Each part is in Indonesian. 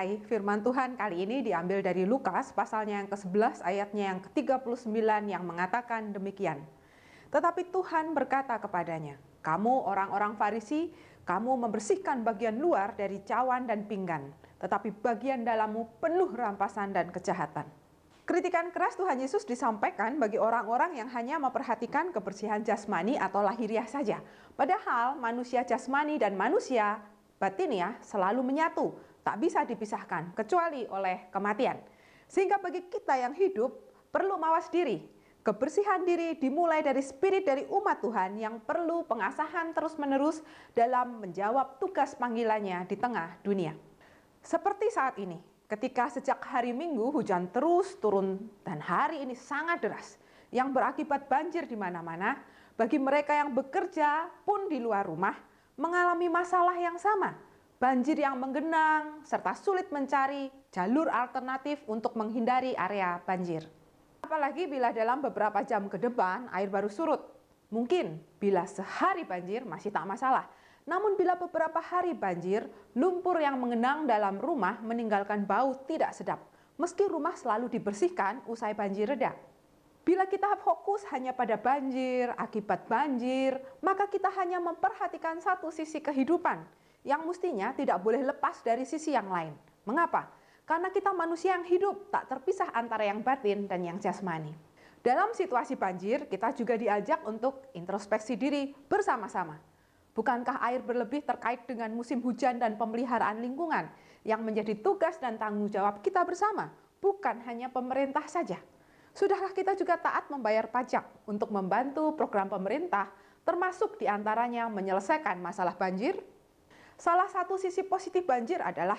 GKI, firman Tuhan kali ini diambil dari Lukas pasalnya yang ke-11 ayatnya yang ke-39 yang mengatakan demikian. Tetapi Tuhan berkata kepadanya, "Kamu orang-orang Farisi, kamu membersihkan bagian luar dari cawan dan pinggan, tetapi bagian dalammu penuh rampasan dan kejahatan." Kritikan keras Tuhan Yesus disampaikan bagi orang-orang yang hanya memperhatikan kebersihan jasmani atau lahiriah saja. Padahal manusia jasmani dan manusia batiniah selalu menyatu, tak bisa dipisahkan kecuali oleh kematian. Sehingga bagi kita yang hidup perlu mawas diri. Kebersihan diri dimulai dari spirit dari umat Tuhan yang perlu pengasahan terus-menerus dalam menjawab tugas panggilannya di tengah dunia. Seperti saat ini, ketika sejak hari Minggu hujan terus turun dan hari ini sangat deras, yang berakibat banjir di mana-mana, bagi mereka yang bekerja pun di luar rumah, mengalami masalah yang sama, banjir yang menggenang, serta sulit mencari jalur alternatif untuk menghindari area banjir. Apalagi bila dalam beberapa jam ke depan air baru surut. Mungkin bila sehari banjir masih tak masalah. Namun bila beberapa hari banjir, lumpur yang mengenang dalam rumah meninggalkan bau tidak sedap. Meski rumah selalu dibersihkan usai banjir reda. Bila kita fokus hanya pada banjir, akibat banjir, maka kita hanya memperhatikan satu sisi kehidupan yang mestinya tidak boleh lepas dari sisi yang lain. Mengapa? Karena kita manusia yang hidup, tak terpisah antara yang batin dan yang jasmani. Dalam situasi banjir, kita juga diajak untuk introspeksi diri bersama-sama. Bukankah air berlebih terkait dengan musim hujan dan pemeliharaan lingkungan yang menjadi tugas dan tanggung jawab kita bersama, bukan hanya pemerintah saja? Sudahkah kita juga taat membayar pajak untuk membantu program pemerintah, termasuk diantaranya menyelesaikan masalah banjir? Salah satu sisi positif banjir adalah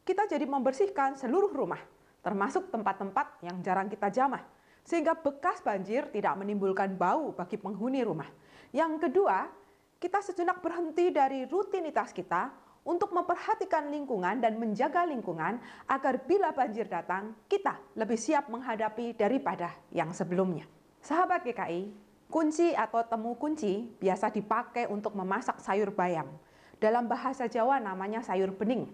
kita jadi membersihkan seluruh rumah, termasuk tempat-tempat yang jarang kita jamah, sehingga bekas banjir tidak menimbulkan bau bagi penghuni rumah. Yang kedua, kita sejenak berhenti dari rutinitas kita untuk memperhatikan lingkungan dan menjaga lingkungan agar bila banjir datang, kita lebih siap menghadapi daripada yang sebelumnya. Sahabat GKI, kunci atau temu kunci biasa dipakai untuk memasak sayur bayam. Dalam bahasa Jawa namanya sayur bening.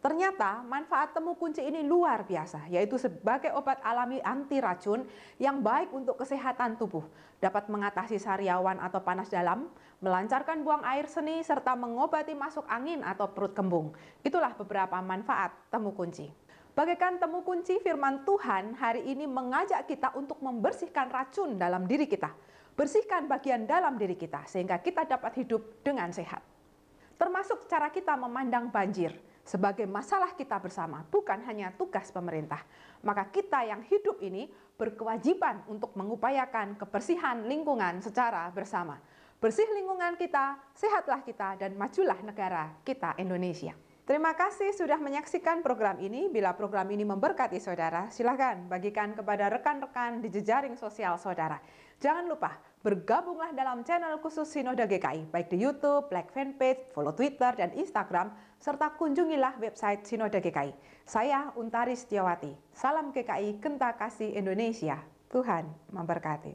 Ternyata manfaat temu kunci ini luar biasa, yaitu sebagai obat alami anti racun yang baik untuk kesehatan tubuh, dapat mengatasi sariawan atau panas dalam, melancarkan buang air seni, serta mengobati masuk angin atau perut kembung. Itulah beberapa manfaat temu kunci. Bagaikan temu kunci, firman Tuhan hari ini mengajak kita untuk membersihkan racun dalam diri kita, bersihkan bagian dalam diri kita sehingga kita dapat hidup dengan sehat. Termasuk cara kita memandang banjir sebagai masalah kita bersama, bukan hanya tugas pemerintah. Maka kita yang hidup ini berkewajiban untuk mengupayakan kebersihan lingkungan secara bersama. Bersih lingkungan kita, sehatlah kita, dan majulah negara kita Indonesia. Terima kasih sudah menyaksikan program ini. Bila program ini memberkati saudara, silakan bagikan kepada rekan-rekan di jejaring sosial saudara. Jangan lupa bergabunglah dalam channel khusus Sinode GKI, baik di YouTube, like fanpage, follow Twitter dan Instagram, serta kunjungilah website Sinode GKI. Saya Untari Setiawati. Salam GKI, Genta Kasih Indonesia. Tuhan memberkati.